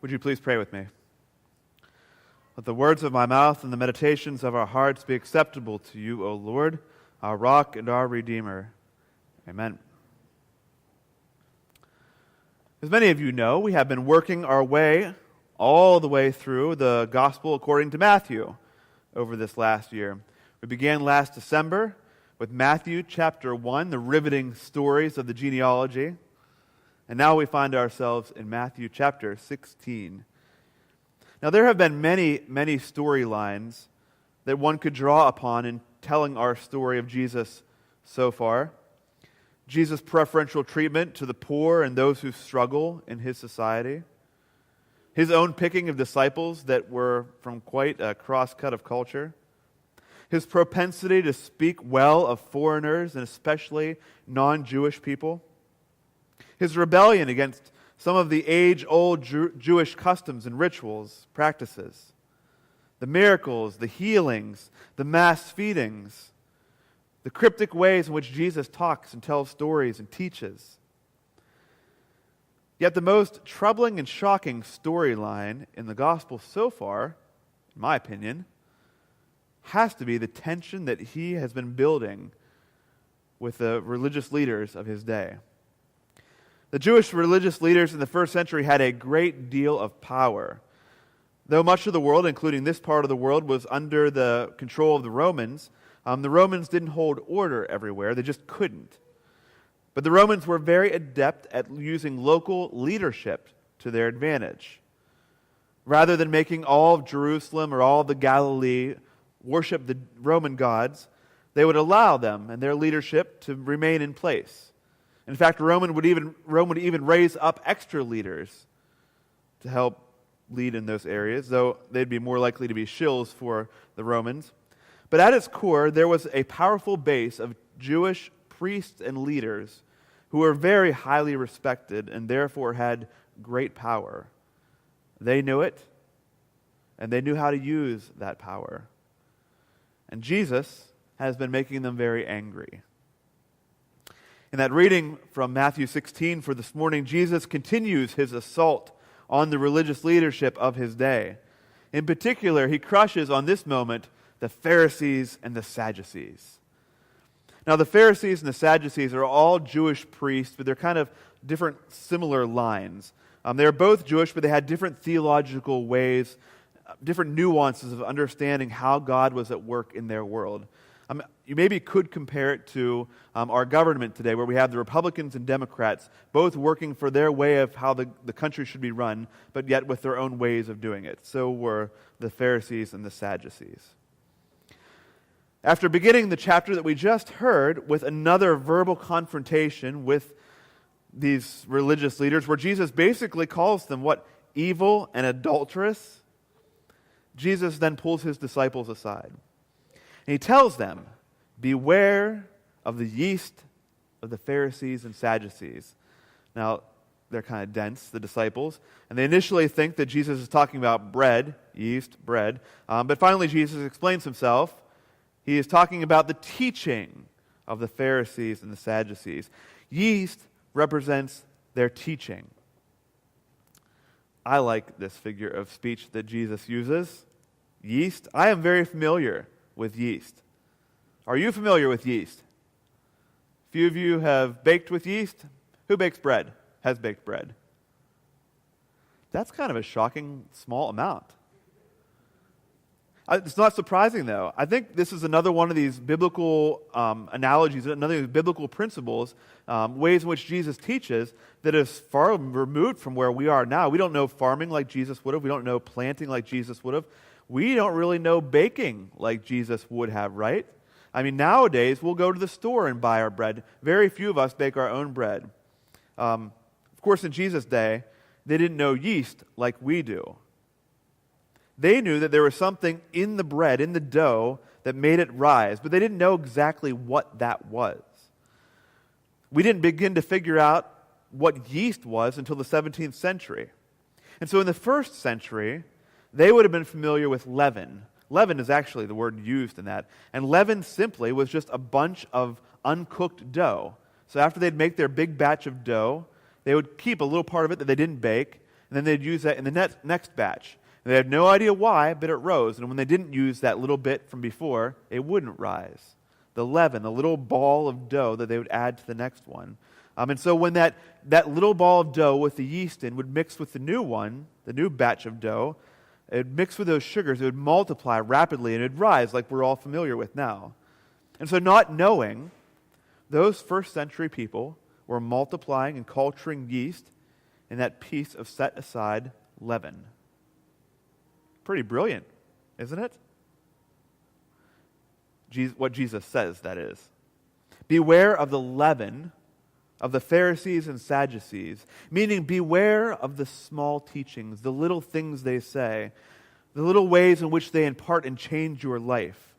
Would you please pray with me? Let the words of my mouth and the meditations of our hearts be acceptable to you, O Lord, our rock and our Redeemer. Amen. As many of you know, we have been working our way all the way through the Gospel according to Matthew over this last year. We began last December with Matthew chapter 1, the riveting stories of the genealogy. And now we find ourselves in Matthew chapter 16. Now there have been many storylines that one could draw upon in telling our story of Jesus so far. Jesus' preferential treatment to the poor and those who struggle in his society. His own picking of disciples that were from quite a cross-cut of culture. His propensity to speak well of foreigners and especially non-Jewish people. His rebellion against some of the age-old Jewish customs and rituals, practices. The miracles, the healings, the mass feedings. The cryptic ways in which Jesus talks and tells stories and teaches. Yet the most troubling and shocking storyline in the gospel so far, in my opinion, has to be the tension that he has been building with the religious leaders of his day. The Jewish religious leaders in the first century had a great deal of power. Though much of the world, including this part of the world, was under the control of the Romans didn't hold order everywhere. They just couldn't. But the Romans were very adept at using local leadership to their advantage. Rather than making all of Jerusalem or all of the Galilee worship the Roman gods, they would allow them and their leadership to remain in place. In fact, Rome would even raise up extra leaders to help lead in those areas, though they'd be more likely to be shills for the Romans. But at its core, there was a powerful base of Jewish priests and leaders who were very highly respected and therefore had great power. They knew it, and they knew how to use that power. And Jesus has been making them very angry. In that reading from Matthew 16 for this morning, Jesus continues his assault on the religious leadership of his day. In particular, he crushes on this moment the Pharisees and the Sadducees. Now, the Pharisees and the Sadducees are all Jewish priests, but they're kind of different, similar lines. They're both Jewish, but they had different theological ways, different nuances of understanding how God was at work in their world. You maybe could compare it to our government today, where we have the Republicans and Democrats both working for their way of how the country should be run, but yet with their own ways of doing it. So were the Pharisees and the Sadducees. After beginning the chapter that we just heard with another verbal confrontation with these religious leaders, where Jesus basically calls them what? Evil and adulterous. Jesus then pulls his disciples aside. And he tells them, beware of the yeast of the Pharisees and Sadducees. Now, they're kind of dense, the disciples, and they initially think that Jesus is talking about bread, yeast, bread. But finally, Jesus explains himself. He is talking about the teaching of the Pharisees and the Sadducees. Yeast represents their teaching. I like this figure of speech that Jesus uses. Yeast. I am very familiar with yeast. Are you familiar with yeast? A few of you have baked with yeast. Who bakes bread? Has baked bread? That's kind of a shocking small amount. It's not surprising, though. I think this is another one of these biblical analogies, another of these biblical principles, ways in which Jesus teaches that is far removed from where we are now. We don't know farming like Jesus would have. We don't know planting like Jesus would have. We don't really know baking like Jesus would have, right? I mean, nowadays, we'll go to the store and buy our bread. Very few of us bake our own bread. Of course, in Jesus' day, they didn't know yeast like we do. They knew that there was something in the bread, in the dough, that made it rise, but they didn't know exactly what that was. We didn't begin to figure out what yeast was until the 17th century. And so in the first century, they would have been familiar with leaven. Leaven is actually the word used in that. And leaven simply was just a bunch of uncooked dough. So after they'd make their big batch of dough, they would keep a little part of it that they didn't bake, and then they'd use that in the next batch. And they had no idea why, but it rose. And when they didn't use that little bit from before, it wouldn't rise. The leaven, the little ball of dough that they would add to the next one. And so when that little ball of dough with the yeast in would mix with the new one, the new batch of dough, it would mix with those sugars, it would multiply rapidly, and it would rise like we're all familiar with now. And so not knowing, those first century people were multiplying and culturing yeast in that piece of set aside leaven. Pretty brilliant, isn't it? What Jesus says, that is. Beware of the leaven of the Pharisees and Sadducees, meaning beware of the small teachings, the little things they say, the little ways in which they impart and change your life.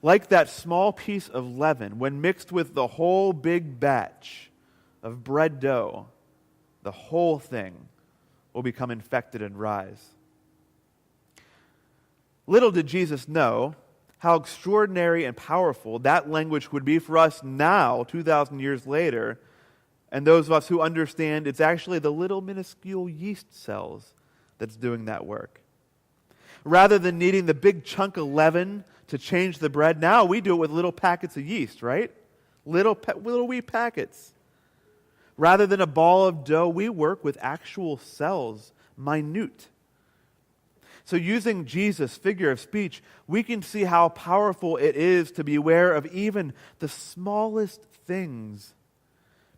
Like that small piece of leaven, when mixed with the whole big batch of bread dough, the whole thing will become infected and rise. Little did Jesus know how extraordinary and powerful that language would be for us now, 2,000 years later, and those of us who understand it's actually the little minuscule yeast cells that's doing that work. Rather than needing the big chunk of leaven to change the bread, now we do it with little packets of yeast, right? Little wee packets. Rather than a ball of dough, we work with actual cells, minute. So using Jesus' figure of speech, we can see how powerful it is to be aware of even the smallest things,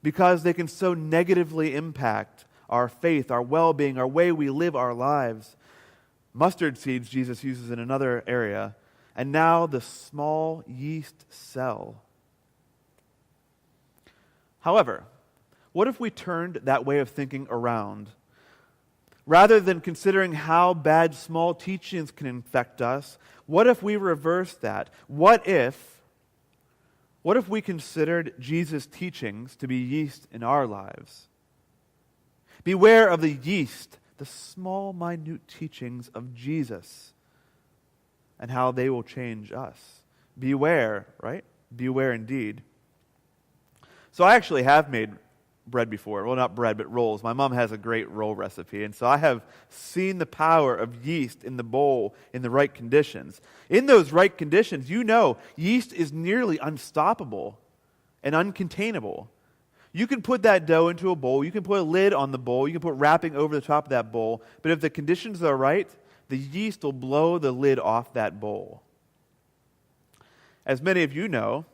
because they can so negatively impact our faith, our well-being, our way we live our lives. Mustard seeds Jesus uses in another area, and now the small yeast cell. However, what if we turned that way of thinking around? Rather than considering how bad small teachings can infect us, what if we reverse that? What if we considered Jesus' teachings to be yeast in our lives? Beware of the yeast, the small, minute teachings of Jesus, and how they will change us. Beware, right? Beware indeed. So I actually have made bread before. Well, not bread, but rolls. My mom has a great roll recipe, and so I have seen the power of yeast in the bowl in the right conditions. In those right conditions, yeast is nearly unstoppable and uncontainable. You can put that dough into a bowl, you can put a lid on the bowl, you can put wrapping over the top of that bowl, but if the conditions are right, the yeast will blow the lid off that bowl. As many of you know,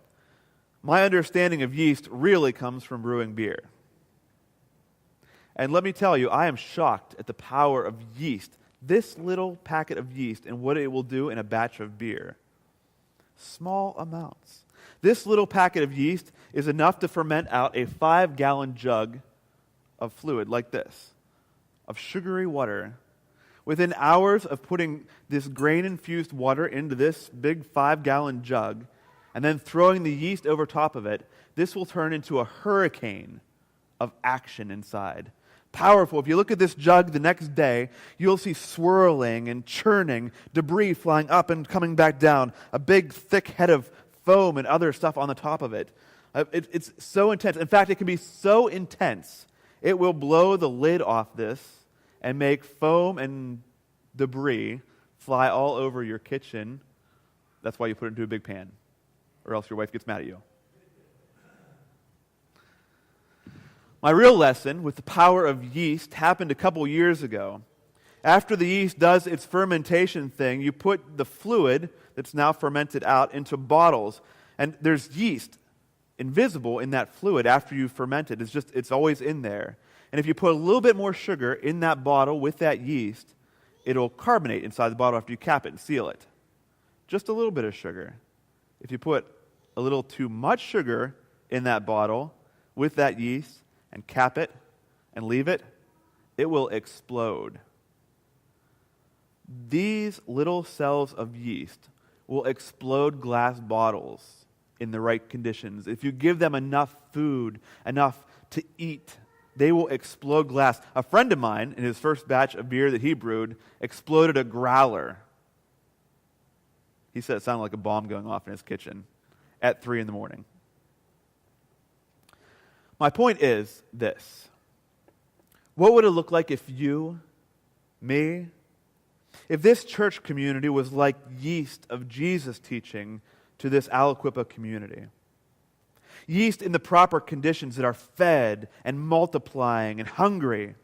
my understanding of yeast really comes from brewing beer. And let me tell you, I am shocked at the power of yeast, this little packet of yeast, and what it will do in a batch of beer. Small amounts. This little packet of yeast is enough to ferment out a 5-gallon jug of fluid like this, of sugary water. Within hours of putting this grain-infused water into this big 5-gallon jug, and then throwing the yeast over top of it, this will turn into a hurricane of action inside. Powerful. If you look at this jug the next day, you'll see swirling and churning, debris flying up and coming back down, a big thick head of foam and other stuff on the top of it. It's so intense. In fact, it can be so intense, it will blow the lid off this and make foam and debris fly all over your kitchen. That's why you put it into a big pan, or else your wife gets mad at you. My real lesson with the power of yeast happened a couple years ago. After the yeast does its fermentation thing, you put the fluid that's now fermented out into bottles, and there's yeast invisible in that fluid after you ferment it. It's always in there. And if you put a little bit more sugar in that bottle with that yeast, it'll carbonate inside the bottle after you cap it and seal it. Just a little bit of sugar. If you put a little too much sugar in that bottle with that yeast and cap it and leave it, it will explode. These little cells of yeast will explode glass bottles in the right conditions. If you give them enough food, enough to eat, they will explode glass. A friend of mine, in his first batch of beer that he brewed, exploded a growler. He said it sounded like a bomb going off in his kitchen at 3 a.m. My point is this. What would it look like if you, me, if this church community was like yeast of Jesus' teaching to this Aliquippa community? Yeast in the proper conditions that are fed and multiplying and hungry.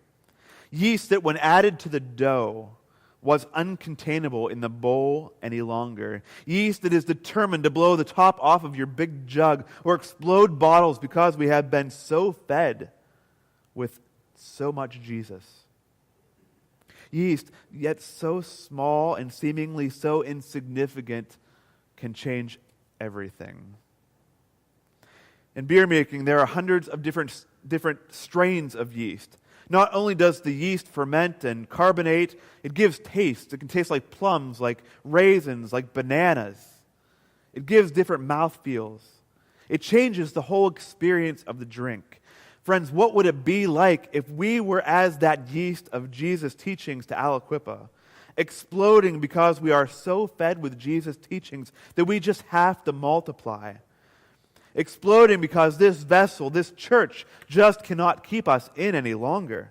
Yeast that when added to the dough was uncontainable in the bowl any longer. Yeast that is determined to blow the top off of your big jug or explode bottles because we have been so fed with so much Jesus. Yeast, yet so small and seemingly so insignificant, can change everything. In beer making, there are hundreds of different strains of yeast. Not only does the yeast ferment and carbonate, it gives taste. It can taste like plums, like raisins, like bananas. It gives different mouthfeels. It changes the whole experience of the drink. Friends, what would it be like if we were as that yeast of Jesus' teachings to Aliquippa, exploding because we are so fed with Jesus' teachings that we just have to multiply? Exploding because this vessel, this church, just cannot keep us in any longer.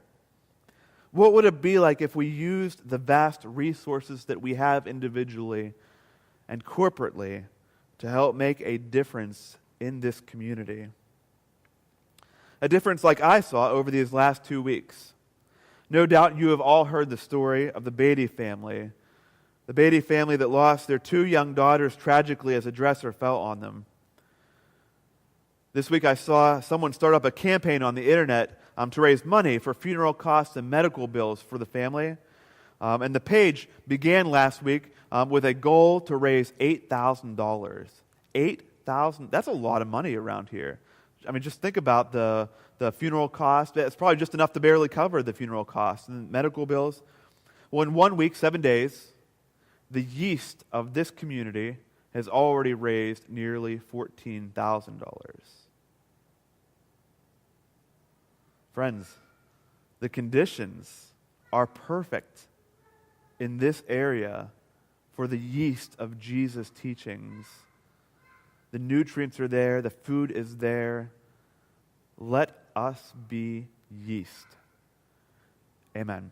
What would it be like if we used the vast resources that we have individually and corporately to help make a difference in this community? A difference like I saw over these last 2 weeks. No doubt you have all heard the story of the Beatty family. The Beatty family that lost their 2 young daughters tragically as a dresser fell on them. This week I saw someone start up a campaign on the internet to raise money for funeral costs and medical bills for the family. And the page began last week with a goal to raise $8,000. $8,000, that's a lot of money around here. I mean, just think about the funeral cost. It's probably just enough to barely cover the funeral costs and medical bills. Well, in 1 week, 7 days, the yeast of this community has already raised nearly $14,000. Friends, the conditions are perfect in this area for the yeast of Jesus' teachings. The nutrients are there, the food is there. Let us be yeast. Amen.